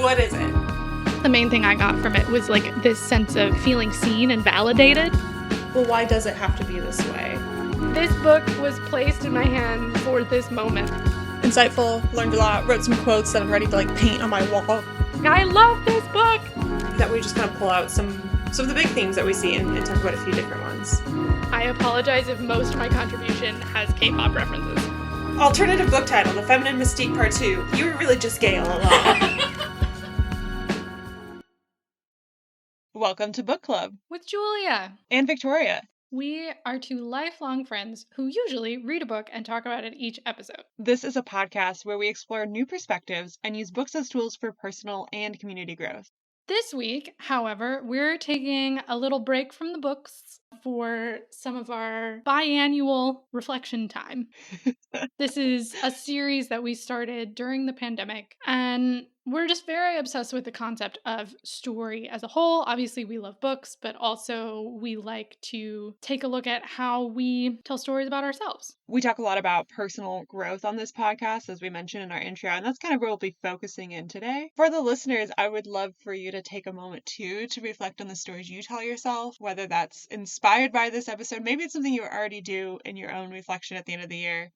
What is it? The main thing I got from it was like this sense of feeling seen and validated. Well, why does it have to be this way? This book was placed in my hand for this moment. Insightful, learned a lot, wrote some quotes that I'm ready to like paint on my wall. I love this book! That we just kind of pull out some of the big themes that we see and talk about a few different ones. I apologize if most of my contribution has K-pop references. Alternative book title, The Feminine Mystique Part 2. You were really just gay all along. Welcome to Book Club With Julia and Victoria. We are two lifelong friends who usually read a book and talk about it each episode. This is a podcast where we explore new perspectives and use books as tools for personal and community growth. This week, however, we're taking a little break from the books for some of our biannual reflection time. This is a series that we started during the pandemic, and we're just very obsessed with the concept of story as a whole. Obviously, we love books, but also we like to take a look at how we tell stories about ourselves. We talk a lot about personal growth on this podcast, as we mentioned in our intro, and that's kind of where we'll be focusing in today. For the listeners, I would love for you to take a moment too to reflect on the stories you tell yourself, whether that's inspired by this episode. Maybe it's something you already do in your own reflection at the end of the year.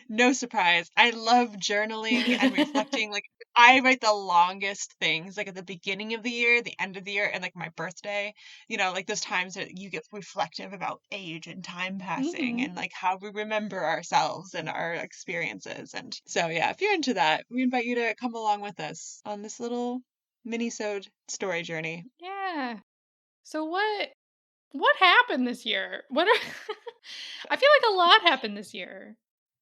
No surprise, I love journaling and reflecting. Like, I write the longest things, like at the beginning of the year, the end of the year, and like my birthday, like those times that you get reflective about age and time passing and like how we remember ourselves and our experiences. And so, yeah, if you're into that, we invite you to come along with us on this little Minisode story journey. Yeah. So what happened this year? I feel like a lot happened this year.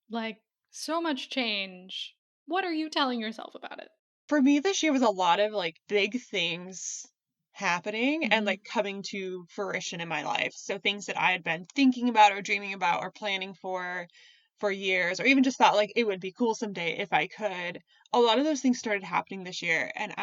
Like, so much change. What are you telling yourself about it? For me, this year was a lot of like big things happening and like coming to fruition in my life. So things that I had been thinking about or dreaming about or planning for years, or even just thought like it would be cool someday if I could. A lot of those things started happening this year, and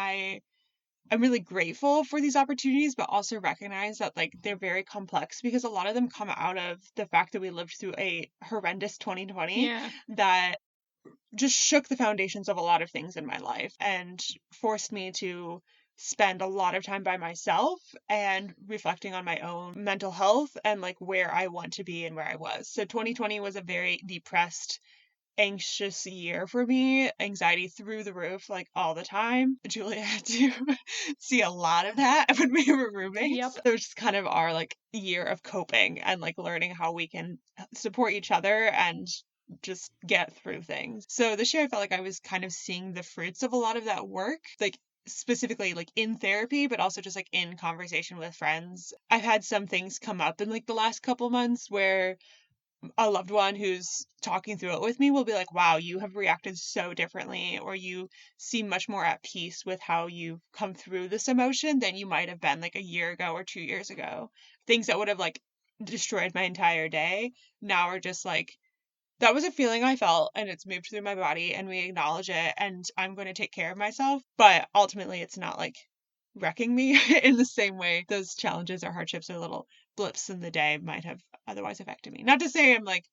I'm really grateful for these opportunities, but also recognize that like they're very complex because a lot of them come out of the fact that we lived through a horrendous 2020 that just shook the foundations of a lot of things in my life and forced me to spend a lot of time by myself and reflecting on my own mental health and like where I want to be and where I was. So 2020 was a very depressed, anxious year for me. Anxiety through the roof, like all the time. Julia had to see a lot of that when we were roommates. Yep. It was just kind of our like year of coping and like learning how we can support each other and just get through things. So this year I felt like I was kind of seeing the fruits of a lot of that work, like specifically like in therapy, but also just like in conversation with friends. I've had some things come up in like the last couple months where a loved one who's talking through it with me will be like, wow, you have reacted so differently, or you seem much more at peace with how you've come through this emotion than you might have been like a year ago or 2 years ago. Things that would have like destroyed my entire day now are just like, that was a feeling I felt and it's moved through my body and we acknowledge it and I'm going to take care of myself. But ultimately, it's not like wrecking me in the same way those challenges or hardships or little blips in the day might have otherwise affected me. Not to say I'm like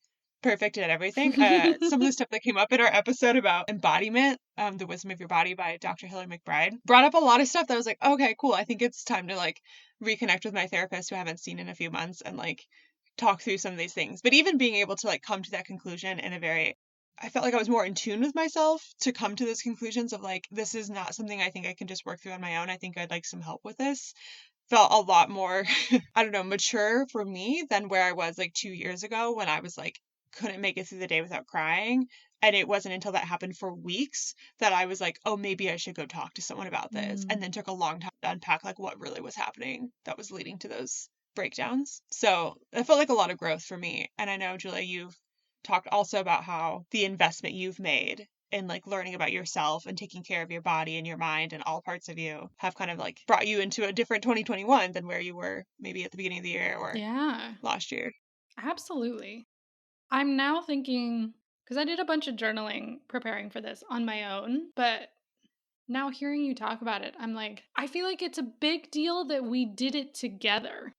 perfect at everything. Some of the stuff that came up in our episode about embodiment, The Wisdom of Your Body by Dr. Hillary McBride, brought up a lot of stuff that I was like, okay, cool. I think it's time to like reconnect with my therapist who I haven't seen in a few months and like talk through some of these things. But even being able to like come to that conclusion in I felt like I was more in tune with myself to come to those conclusions of like, this is not something I think I can just work through on my own. I think I'd like some help with this. Felt a lot more, I don't know, mature for me than where I was like 2 years ago when I was like, couldn't make it through the day without crying. And it wasn't until that happened for weeks that I was like, oh, maybe I should go talk to someone about this. And then took a long time to unpack like what really was happening that was leading to those breakdowns. So it felt like a lot of growth for me. And I know, Julia, you've talked also about how the investment you've made in like learning about yourself and taking care of your body and your mind and all parts of you have kind of like brought you into a different 2021 than where you were maybe at the beginning of the year or last year. Absolutely. I'm now thinking, because I did a bunch of journaling preparing for this on my own, but now hearing you talk about it, I'm like, I feel like it's a big deal that we did it together.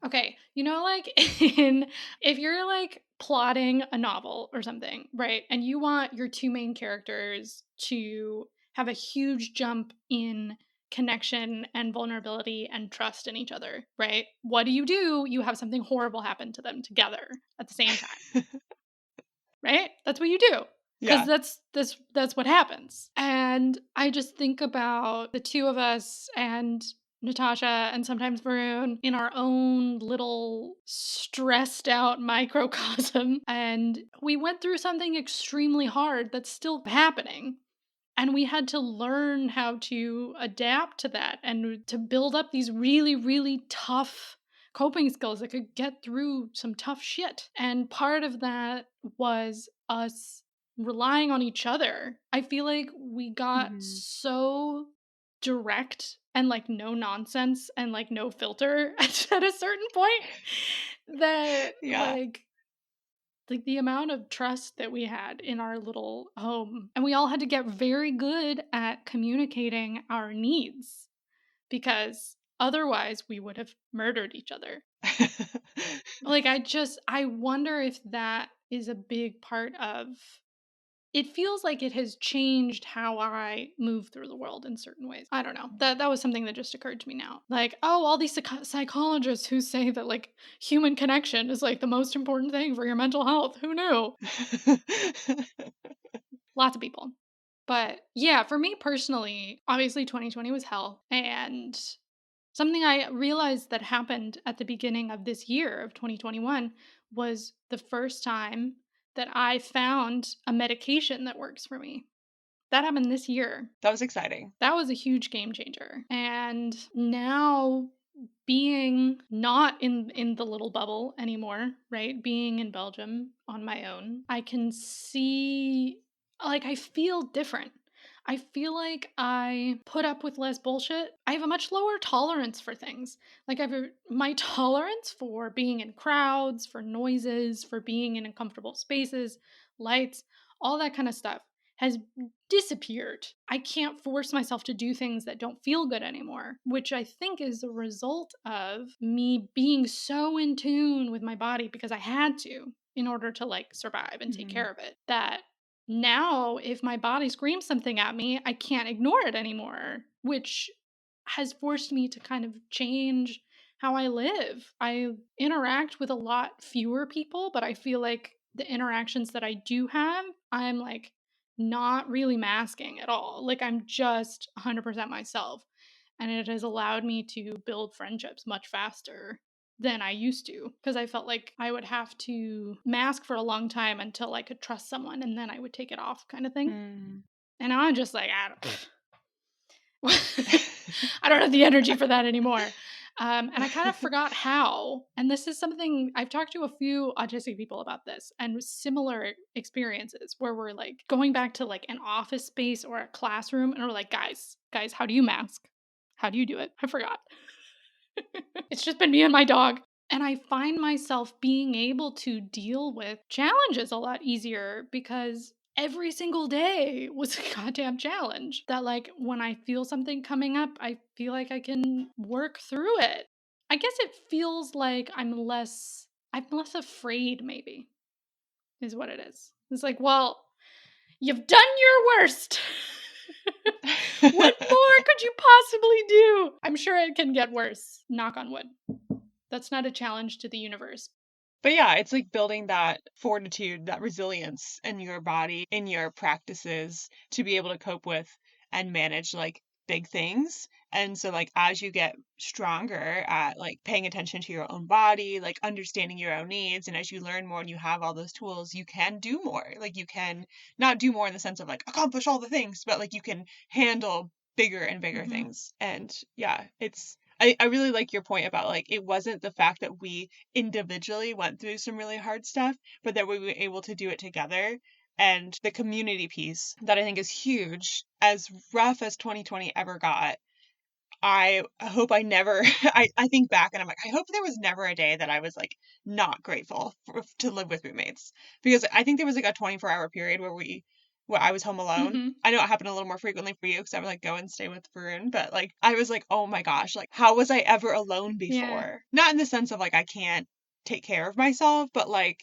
Okay, like if you're like plotting a novel or something, right? And you want your two main characters to have a huge jump in connection and vulnerability and trust in each other, right? What do? You have something horrible happen to them together at the same time, right? That's what you do. Because Yeah. that's what happens. And I just think about the two of us and Natasha and sometimes Varun in our own little stressed out microcosm. And we went through something extremely hard that's still happening. And we had to learn how to adapt to that and to build up these really, really tough coping skills that could get through some tough shit. And part of that was us relying on each other. I feel like we got Mhm. so direct and like no nonsense and like no filter at a certain point that Yeah. like the amount of trust that we had in our little home. And we all had to get very good at communicating our needs because otherwise we would have murdered each other. Like, I wonder if that is a big part of it. Feels like it has changed how I move through the world in certain ways. I don't know. That was something that just occurred to me now. Like, oh, all these psychologists who say that like human connection is like the most important thing for your mental health. Who knew? Lots of people. But yeah, for me personally, obviously 2020 was hell. And something I realized that happened at the beginning of this year of 2021 was the first time that I found a medication that works for me. That happened this year. That was exciting. That was a huge game changer. And now being not in the little bubble anymore, right? Being in Belgium on my own, I can see like I feel different. I feel like I put up with less bullshit. I have a much lower tolerance for things. Like my tolerance for being in crowds, for noises, for being in uncomfortable spaces, lights, all that kind of stuff has disappeared. I can't force myself to do things that don't feel good anymore, which I think is a result of me being so in tune with my body because I had to in order to like survive and take care of it. That now, if my body screams something at me, I can't ignore it anymore, which has forced me to kind of change how I live. I interact with a lot fewer people, but I feel like the interactions that I do have, I'm like not really masking at all. Like I'm just 100% myself. And it has allowed me to build friendships much faster than I used to because I felt like I would have to mask for a long time until I could trust someone and then I would take it off kind of thing. Mm. And now I'm just like, I don't have the energy for that anymore. And I kind of forgot how. And this is something I've talked to a few autistic people about this and similar experiences where we're like going back to like an office space or a classroom and we're like, guys, how do you mask? How do you do it? I forgot. It's just been me and my dog. And I find myself being able to deal with challenges a lot easier because every single day was a goddamn challenge. That, like, when I feel something coming up, I feel like I can work through it. I guess it feels like I'm less afraid, maybe, is what it is. It's like, well, you've done your worst. What more could you possibly do? I'm sure it can get worse. Knock on wood. That's not a challenge to the universe. But yeah, it's like building that fortitude, that resilience in your body, in your practices to be able to cope with and manage like big things. And so like as you get stronger at like paying attention to your own body, like understanding your own needs, and as you learn more and you have all those tools, you can do more. Like you can not do more in the sense of like accomplish all the things, but like you can handle bigger and bigger things. And yeah, I really like your point about like it wasn't the fact that we individually went through some really hard stuff, but that we were able to do it together. And the community piece that I think is huge, as rough as 2020 ever got, I hope I never, I think back and I'm like, I hope there was never a day that I was like not grateful to live with roommates. Because I think there was like a 24-hour period where I was home alone. I know it happened a little more frequently for you because I would like go and stay with Varun, but like I was like, oh my gosh, like how was I ever alone before? Yeah. Not in the sense of like I can't take care of myself, but like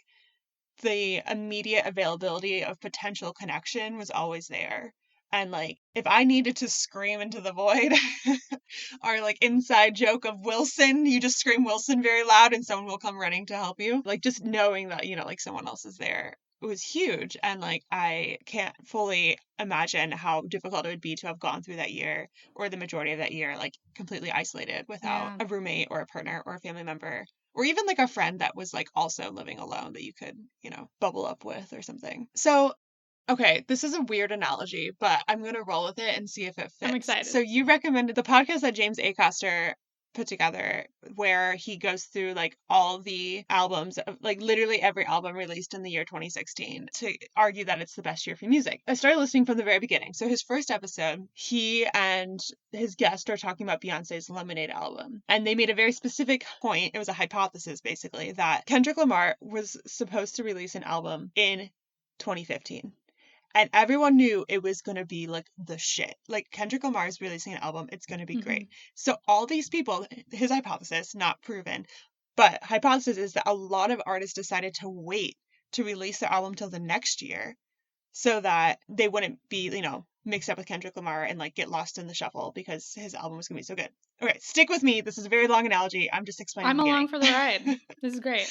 the immediate availability of potential connection was always there. And like, if I needed to scream into the void, our like inside joke of Wilson, you just scream Wilson very loud and someone will come running to help you. Like, just knowing that, you know, like someone else is there, it was huge. And like, I can't fully imagine how difficult it would be to have gone through that year, or the majority of that year, like completely isolated without Yeah. a roommate or a partner or a family member, or even like a friend that was like also living alone that you could, you know, bubble up with or something. So, okay, this is a weird analogy, but I'm going to roll with it and see if it I'm fits. excited. So you recommended the podcast that James Acaster put together, where he goes through like all the albums, like literally every album released in the year 2016, to argue that it's the best year for music. I started listening from the very beginning. So his first episode, he and his guest are talking about Beyonce's Lemonade album. And they made a very specific point. It was a hypothesis, basically, that Kendrick Lamar was supposed to release an album in 2015. And everyone knew it was going to be like the shit. Like, Kendrick Lamar is releasing an album. It's going to be great. So all these people, his hypothesis, not proven, but hypothesis is that a lot of artists decided to wait to release their album till the next year so that they wouldn't be, you know, mixed up with Kendrick Lamar and like get lost in the shuffle because his album was going to be so good. Okay, stick with me. This is a very long analogy. I'm just explaining. I'm along for the ride. This is great.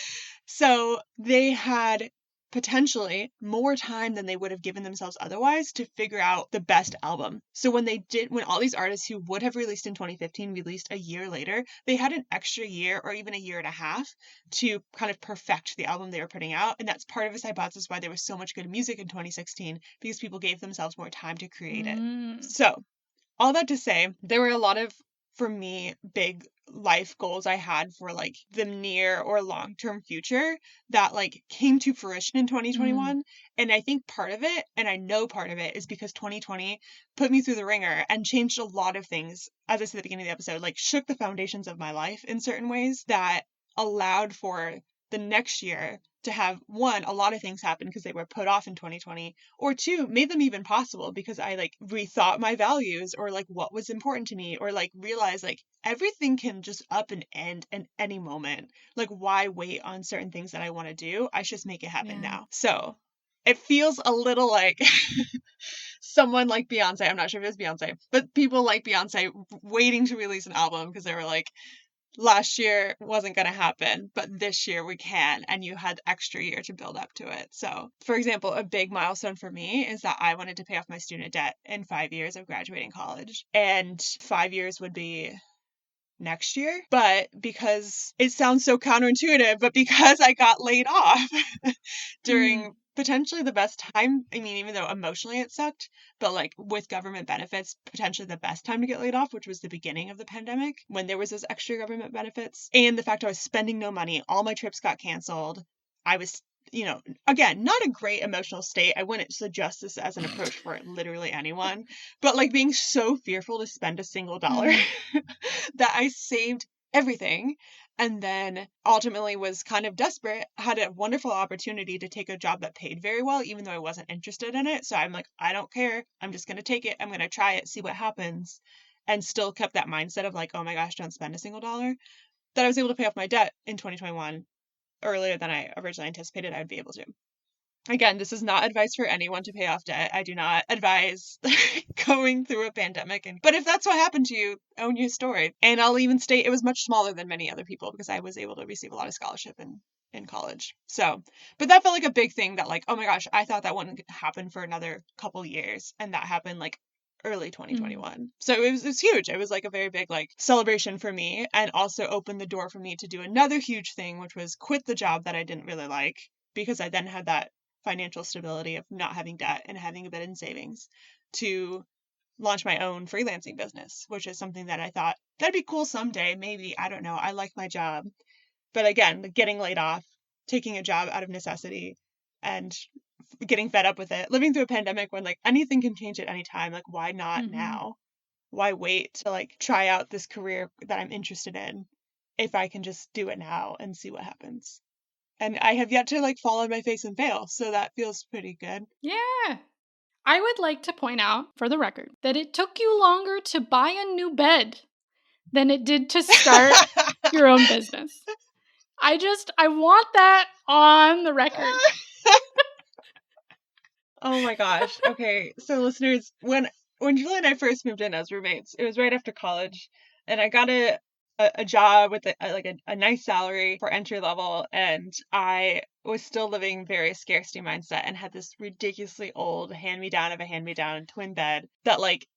So they had potentially more time than they would have given themselves otherwise to figure out the best album. So when all these artists who would have released in 2015 released a year later, they had an extra year or even a year and a half to kind of perfect the album they were putting out. And that's part of his hypothesis why there was so much good music in 2016, because people gave themselves more time to create it. So all that to say, there were a lot of, for me, big life goals I had for like the near or long term future that like came to fruition in 2021. And I think part of it, and I know part of it, is because 2020 put me through the ringer and changed a lot of things. As I said at the beginning of the episode, like shook the foundations of my life in certain ways that allowed for the next year to have, one, a lot of things happen because they were put off in 2020, or two, made them even possible because I like rethought my values, or like what was important to me, or like realized like everything can just up and end at any moment. Like, why wait on certain things that I want to do? I should just make it happen now. So it feels a little like someone like Beyonce, I'm not sure if it's Beyonce, but people like Beyonce waiting to release an album because they were like, last year wasn't going to happen, but this year we can, and you had extra year to build up to it. So, for example, a big milestone for me is that I wanted to pay off my student debt in 5 years of graduating college, and 5 years would be next year. But because it sounds so counterintuitive, but because I got laid off during potentially the best time, I mean, even though emotionally it sucked, but like with government benefits, potentially the best time to get laid off, which was the beginning of the pandemic when there was those extra government benefits, and the fact I was spending no money, all my trips got canceled. I was, you know, again, not a great emotional state. I wouldn't suggest this as an approach for literally anyone, but like being so fearful to spend a single dollar that I saved everything, and then ultimately was kind of desperate, had a wonderful opportunity to take a job that paid very well, even though I wasn't interested in it. So I'm like, I don't care. I'm just going to take it. I'm going to try it, see what happens. And still kept that mindset of like, oh my gosh, don't spend a single dollar. That I was able to pay off my debt in 2021 earlier than I originally anticipated I would be able to. Again, this is not advice for anyone to pay off debt. I do not advise going through a pandemic. But if that's what happened to you, own your story. And I'll even state it was much smaller than many other people because I was able to receive a lot of scholarship in college. So, but that felt like a big thing that like, oh my gosh, I thought that wouldn't happen for another couple years. And that happened like early 2021. So it was huge. It was like a very big like celebration for me, and also opened the door for me to do another huge thing, which was quit the job that I didn't really like, because I then had that financial stability of not having debt and having a bit in savings to launch my own freelancing business, which is something that I thought that'd be cool someday. Maybe, I don't know. I like my job. But again, getting laid off, taking a job out of necessity, and getting fed up with it, living through a pandemic when like anything can change at any time. Like, why not now? Why wait to like try out this career that I'm interested in if I can just do it now and see what happens? And I have yet to like fall on my face and fail, so that feels pretty good. Yeah. I would like to point out, for the record, that it took you longer to buy a new bed than it did to start your own business. I want that on the record. Oh my gosh. Okay. So listeners, when Julie and I first moved in as roommates, it was right after college, and I got a job with a nice salary for entry level, and I was still living very scarcity mindset and had this ridiculously old hand-me-down of a hand-me-down twin bed that like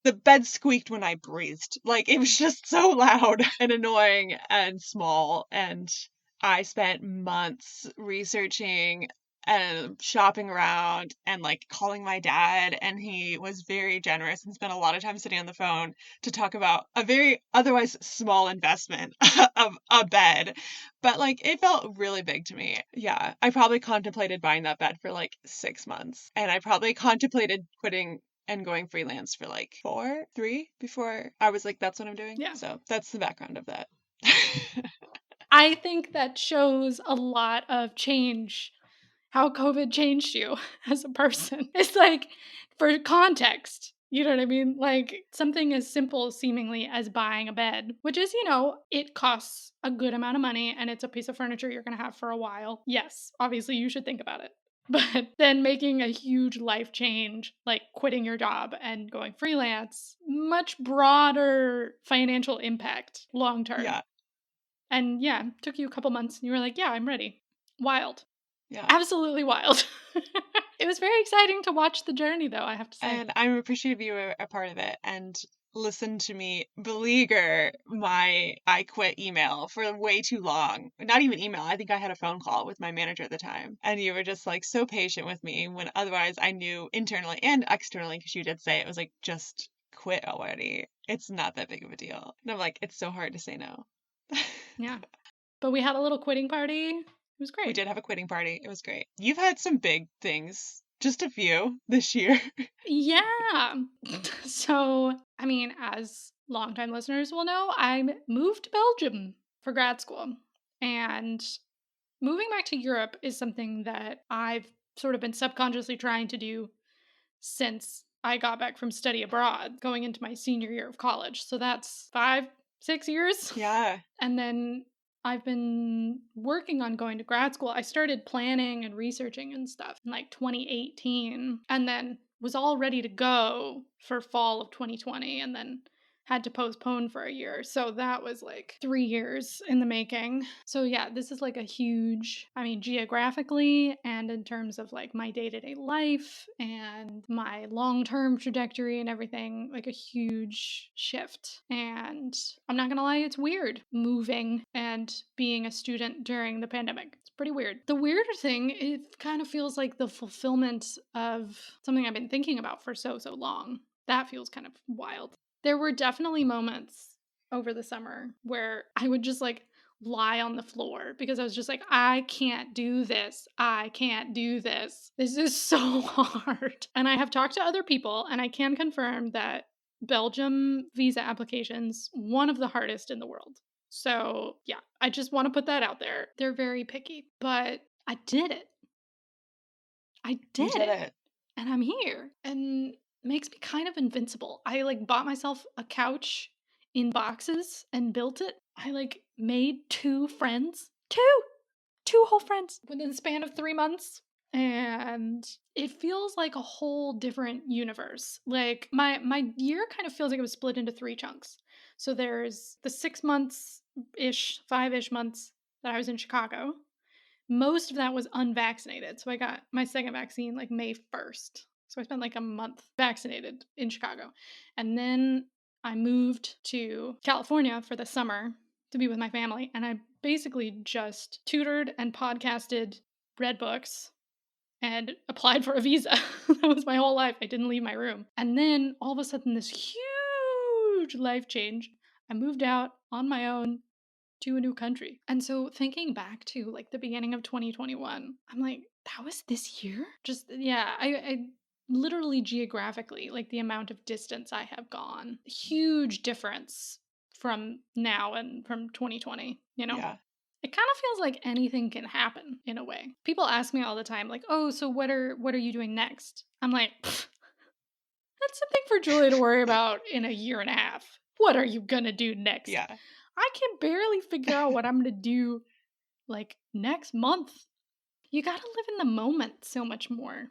the bed squeaked when I breathed. Like it was just so loud and annoying and small. And I spent months researching and shopping around and like calling my dad. And he was very generous and spent a lot of time sitting on the phone to talk about a very otherwise small investment of a bed. But like it felt really big to me. Yeah. I probably contemplated buying that bed for like 6 months. And I probably contemplated quitting and going freelance for like 3 before I was like, that's what I'm doing. Yeah. So that's the background of that. I think that shows a lot of change, how COVID changed you as a person. It's like, for context, you know what I mean? Like something as simple seemingly as buying a bed, which is, it costs a good amount of money and it's a piece of furniture you're going to have for a while. Yes, obviously you should think about it. But then making a huge life change, like quitting your job and going freelance, much broader financial impact long term. Yeah. And yeah, took you a couple months and you were like, yeah, I'm ready. Wild. Yeah. Absolutely wild. It was very exciting to watch the journey, though, I have to say. And I'm appreciative you were a part of it and listen to me beleaguer my I quit email for way too long. Not even email. I think I had a phone call with my manager at the time. And you were just like so patient with me when otherwise I knew internally and externally, because you did say it was like, just quit already. It's not that big of a deal. And I'm like, it's so hard to say no. Yeah. But we had a little quitting party. It was great. We did have a quitting party. It was great. You've had some big things, just a few this year. Yeah. So, I mean, as longtime listeners will know, I moved to Belgium for grad school. And moving back to Europe is something that I've sort of been subconsciously trying to do since I got back from study abroad, going into my senior year of college. So that's 5-6 years. Yeah. And then I've been working on going to grad school. I started planning and researching and stuff in like 2018 and then was all ready to go for fall of 2020 and then had to postpone for a year. So that was like 3 years in the making. So yeah, this is like a huge, geographically and in terms of like my day-to-day life and my long-term trajectory and everything, like a huge shift. And I'm not gonna lie, it's weird moving and being a student during the pandemic. It's pretty weird. The weirder thing, it kind of feels like the fulfillment of something I've been thinking about for so long. That feels kind of wild. There were definitely moments over the summer where I would just like lie on the floor because I was just like, I can't do this. I can't do this. This is so hard. And I have talked to other people and I can confirm that Belgium visa applications, one of the hardest in the world. So yeah, I just want to put that out there. They're very picky, but I did it. I did it. And I'm here. And makes me kind of invincible. I like bought myself a couch in boxes and built it. I like made 2 friends. Two whole friends within the span of 3 months. And it feels like a whole different universe. Like my year kind of feels like it was split into 3 chunks. So there's the 6 months-ish, 5-ish months that I was in Chicago. Most of that was unvaccinated. So I got my second vaccine like May 1st. So I spent like a month vaccinated in Chicago. And then I moved to California for the summer to be with my family. And I basically just tutored and podcasted, read books, and applied for a visa. That was my whole life. I didn't leave my room. And then all of a sudden, this huge life change. I moved out on my own to a new country. And so thinking back to like the beginning of 2021, I'm like, that was this year? Just, yeah, I literally geographically, like the amount of distance I have gone, huge difference from now and from 2020, Yeah. It kind of feels like anything can happen in a way. People ask me all the time, like, oh, so what are you doing next? I'm like, that's something for Julie to worry about in a year and a half. What are you gonna do next? Yeah. I can barely figure out what I'm gonna do like next month. You gotta live in the moment so much more.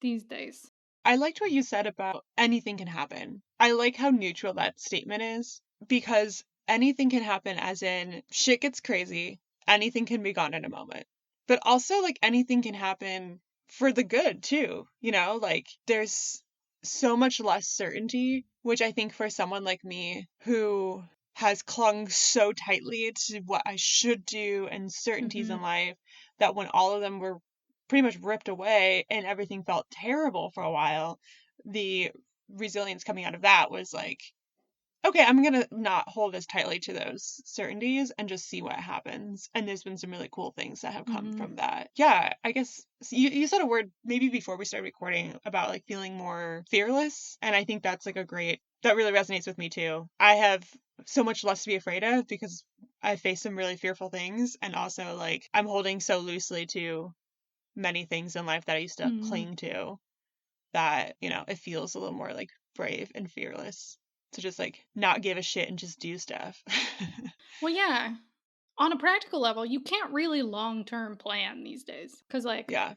these days. I liked what you said about anything can happen. I like how neutral that statement is because anything can happen, as in shit gets crazy, anything can be gone in a moment. But also, like, anything can happen for the good too, you know? Like, there's so much less certainty, which I think for someone like me who has clung so tightly to what I should do and certainties in life that when all of them were pretty much ripped away and everything felt terrible for a while, the resilience coming out of that was like, okay, I'm gonna not hold as tightly to those certainties and just see what happens. And there's been some really cool things that have come from that. Yeah, I guess you said a word maybe before we started recording about like feeling more fearless. And I think that's like that really resonates with me too. I have so much less to be afraid of because I face some really fearful things. And also, like, I'm holding so loosely to many things in life that I used to cling to that, it feels a little more like brave and fearless to just like not give a shit and just do stuff. Well, yeah. On a practical level, you can't really long-term plan these days because, like, Yeah.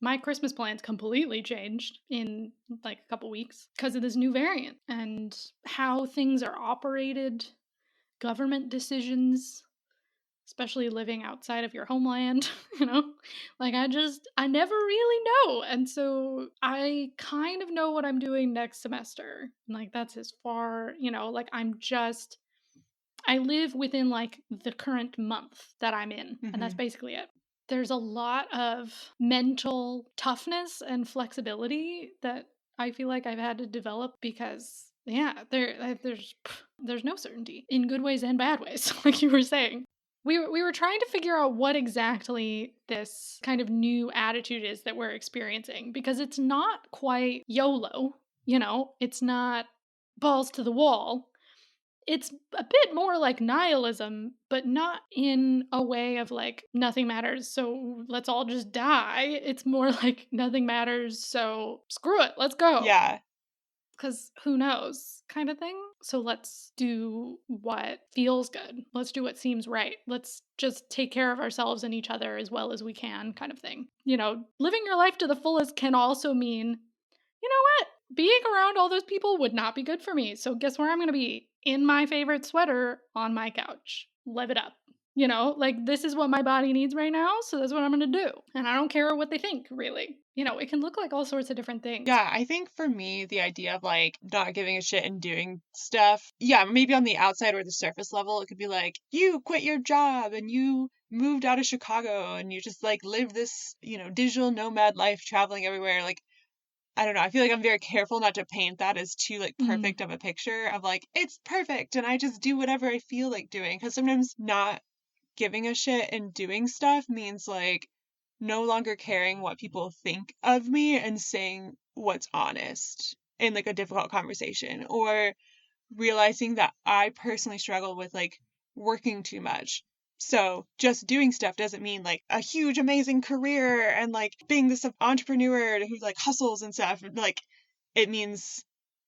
my Christmas plans completely changed in like a couple weeks because of this new variant and how things are operated, government decisions, especially living outside of your homeland, you know? Like, I never really know. And so I kind of know what I'm doing next semester. Like, that's as far, like, I live within like the current month that I'm in, and that's basically it. There's a lot of mental toughness and flexibility that I feel like I've had to develop because there's no certainty in good ways and bad ways, like you were saying. We were trying to figure out what exactly this kind of new attitude is that we're experiencing because it's not quite YOLO, it's not balls to the wall. It's a bit more like nihilism, but not in a way of like nothing matters, so let's all just die. It's more like nothing matters, so screw it, let's go. Yeah. Because who knows, kind of thing. So let's do what feels good. Let's do what seems right. Let's just take care of ourselves and each other as well as we can, kind of thing. Living your life to the fullest can also mean, you know what? Being around all those people would not be good for me. So guess where I'm going to be? In my favorite sweater on my couch. Live it up. Like this is what my body needs right now, so that's what I'm going to do. And I don't care what they think, really. It can look like all sorts of different things. Yeah, I think for me, the idea of like not giving a shit and doing stuff, yeah, maybe on the outside or the surface level, it could be like, you quit your job and you moved out of Chicago and you just like live this, digital nomad life traveling everywhere. Like, I don't know. I feel like I'm very careful not to paint that as too like perfect of a picture of like, it's perfect and I just do whatever I feel like doing. Because sometimes not giving a shit and doing stuff means like no longer caring what people think of me and saying what's honest in like a difficult conversation, or realizing that I personally struggle with like working too much. So just doing stuff doesn't mean like a huge amazing career and like being this entrepreneur who like hustles and stuff. Like it means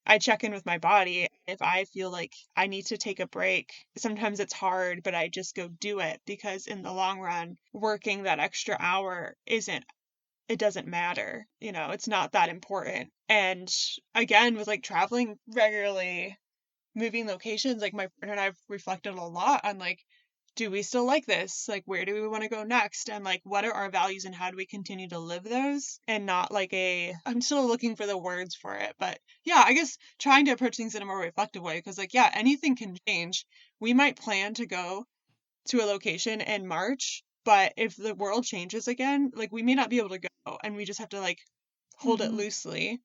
I check in with my body. If I feel like I need to take a break, sometimes it's hard, but I just go do it because in the long run, working that extra hour it doesn't matter. It's not that important. And again, with like traveling regularly, moving locations, like my partner and I've reflected a lot on like, do we still like this? Like, where do we want to go next? And like, what are our values and how do we continue to live those? And not like I'm still looking for the words for it. But yeah, I guess trying to approach things in a more reflective way because like, yeah, anything can change. We might plan to go to a location in March, but if the world changes again, like we may not be able to go and we just have to like hold it loosely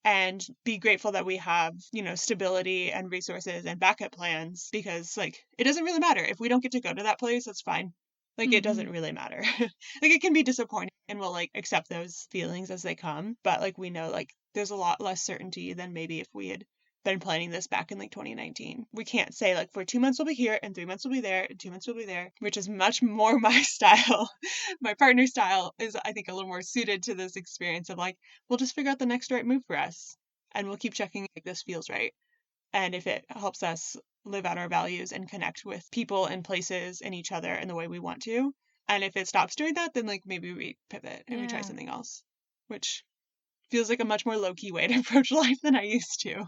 and be grateful that we have, stability and resources and backup plans because like it doesn't really matter if we don't get to go to that place, that's fine. Like it doesn't really matter. Like it can be disappointing and we'll like accept those feelings as they come, but like we know like there's a lot less certainty than maybe if we had been planning this back in like 2019. We can't say like for 2 months we'll be here and 3 months we'll be there and 2 months we'll be there, which is much more my style. My partner's style is I think a little more suited to this experience of like, we'll just figure out the next right move for us and we'll keep checking like this feels right. And if it helps us live out our values and connect with people and places and each other in the way we want to. And if it stops doing that, then like maybe we pivot and we try something else, which feels like a much more low-key way to approach life than I used to.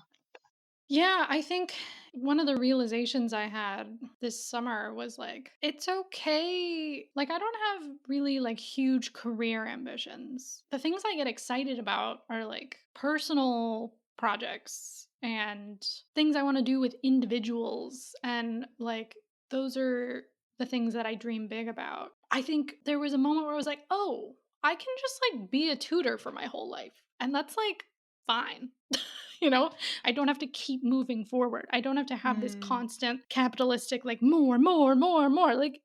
Yeah, I think one of the realizations I had this summer was like, it's okay. Like, I don't have really like huge career ambitions. The things I get excited about are like personal projects and things I want to do with individuals. And like, those are the things that I dream big about. I think there was a moment where I was like, oh, I can just like be a tutor for my whole life. And that's like fine. You know, I don't have to keep moving forward. I don't have to have this constant capitalistic, like, more, more, more, more. Like,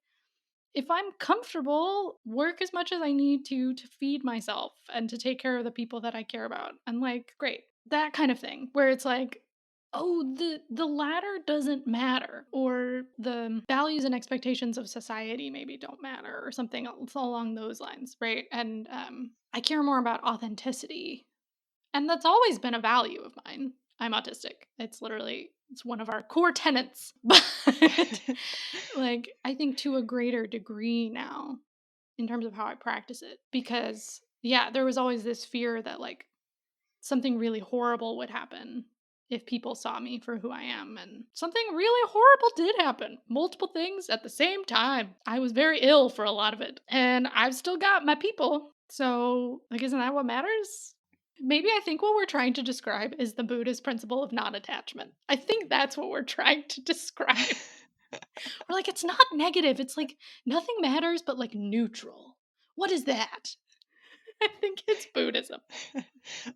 if I'm comfortable, work as much as I need to feed myself and to take care of the people that I care about. And like, great. That kind of thing where it's like, oh, the latter doesn't matter, or the values and expectations of society maybe don't matter, or something else along those lines, right? And I care more about authenticity, and that's always been a value of mine. I'm autistic. It's one of our core tenets. But like, I think to a greater degree now in terms of how I practice it, because yeah, there was always this fear that like something really horrible would happen if people saw me for who I am. And something really horrible did happen. Multiple things at the same time. I was very ill for a lot of it. And I've still got my people. So, like, isn't that what matters? Maybe I think what we're trying to describe is the Buddhist principle of non-attachment. I think that's what we're trying to describe. We're like, it's not negative. It's like nothing matters but like neutral. What is that? I think it's Buddhism.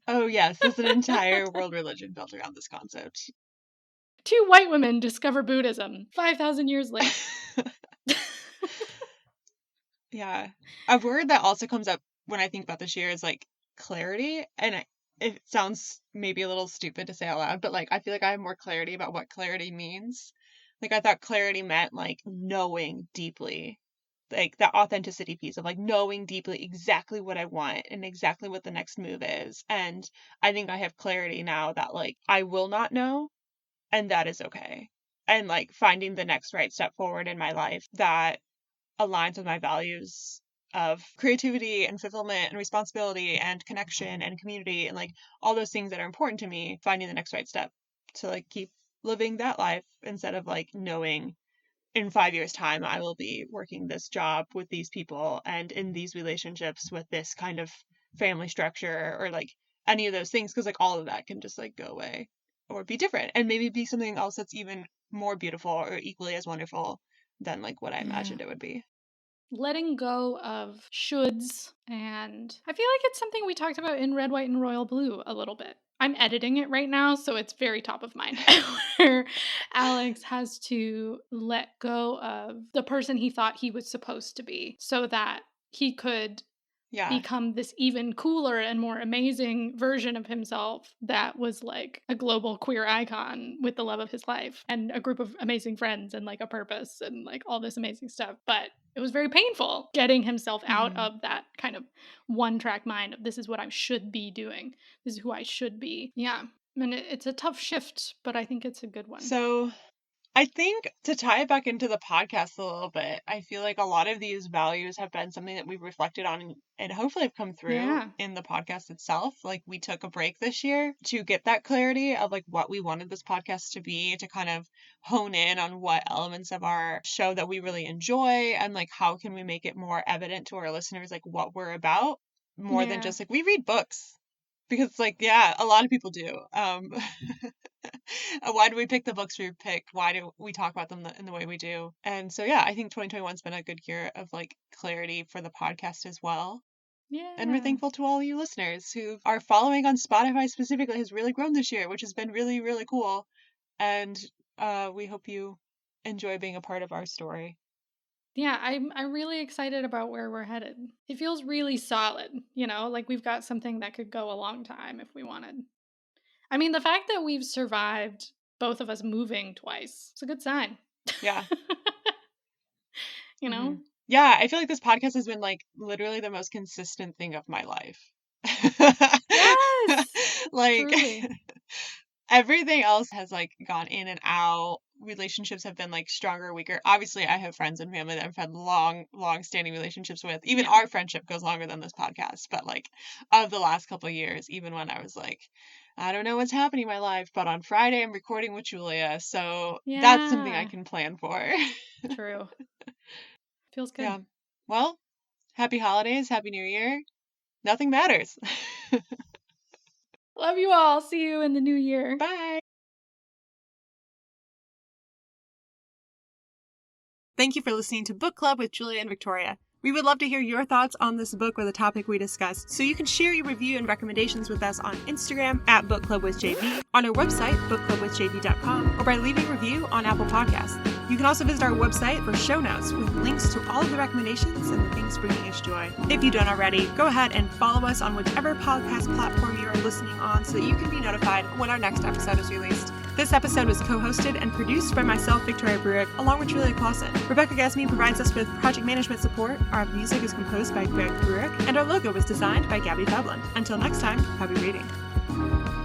Oh, yes. There's an entire world religion built around this concept. 2 white women discover Buddhism 5,000 years later. Yeah. A word that also comes up when I think about this year is like clarity. And it sounds maybe a little stupid to say out loud, but like I feel like I have more clarity about what clarity means. Like I thought clarity meant like knowing deeply, like the authenticity piece of like knowing deeply exactly what I want and exactly what the next move is. And I think I have clarity now that like I will not know, and that is okay. And like finding the next right step forward in my life that aligns with my values of creativity and fulfillment and responsibility and connection and community and like all those things that are important to me, finding the next right step to like keep living that life instead of like knowing in 5 years' time I will be working this job with these people and in these relationships with this kind of family structure or like any of those things, because like all of that can just like go away or be different and maybe be something else that's even more beautiful or equally as wonderful than like what I imagined it would be. Letting go of shoulds, and I feel like it's something we talked about in Red, White, and Royal Blue a little bit. I'm editing it right now, so it's very top of mind. Where Alex has to let go of the person he thought he was supposed to be so that he could become this even cooler and more amazing version of himself that was like a global queer icon with the love of his life and a group of amazing friends and like a purpose and like all this amazing stuff. But it was very painful getting himself out of that kind of one track mind of this is what I should be doing. This is who I should be. Yeah. And it's a tough shift, but I think it's a good one. So I think to tie it back into the podcast a little bit, I feel like a lot of these values have been something that we've reflected on and hopefully have come through in the podcast itself. Like we took a break this year to get that clarity of like what we wanted this podcast to be, to kind of hone in on what elements of our show that we really enjoy and like how can we make it more evident to our listeners like what we're about more than just like we read books. Because like, yeah, a lot of people do. Why do we pick the books we picked? Why do we talk about them in the way we do? And so, yeah, I think 2021's been a good year of like clarity for the podcast as well. Yeah. And we're thankful to all you listeners who are following on Spotify specifically has really grown this year, which has been really, really cool. And we hope you enjoy being a part of our story. Yeah, I'm really excited about where we're headed. It feels really solid, you know, like we've got something that could go a long time if we wanted. I mean, the fact that we've survived both of us moving twice, it's a good sign. Yeah. You know? Yeah, I feel like this podcast has been like literally the most consistent thing of my life. Yes. Like truly. everything else has like gone in and out relationships have been like stronger or weaker. Obviously, I have friends and family that I've had long standing relationships with. Even our friendship goes longer than this podcast. But like of the last couple of years, even when I was like, I don't know what's happening in my life, but on Friday I'm recording with Julia. So that's something I Yeah. can plan for. True. Feels good. Yeah. Well, happy holidays, happy new year. Nothing matters. Love you all. See you in the new year. Bye. Thank you for listening to Book Club with Julia and Victoria. We would love to hear your thoughts on this book or the topic we discussed, so you can share your review and recommendations with us on Instagram at Book Club with JV, on our website, bookclubwithjv.com, or by leaving a review on Apple Podcasts. You can also visit our website for show notes with links to all of the recommendations and the things bringing us joy. If you don't already, go ahead and follow us on whichever podcast platform you are listening on so that you can be notified when our next episode is released. This episode was co-hosted and produced by myself, Victoria Bruick, along with Julia Clausen. Rebecca Gasme provides us with project management support. Our music is composed by Greg Bruick, and our logo was designed by Gabby Fabland. Until next time, happy reading.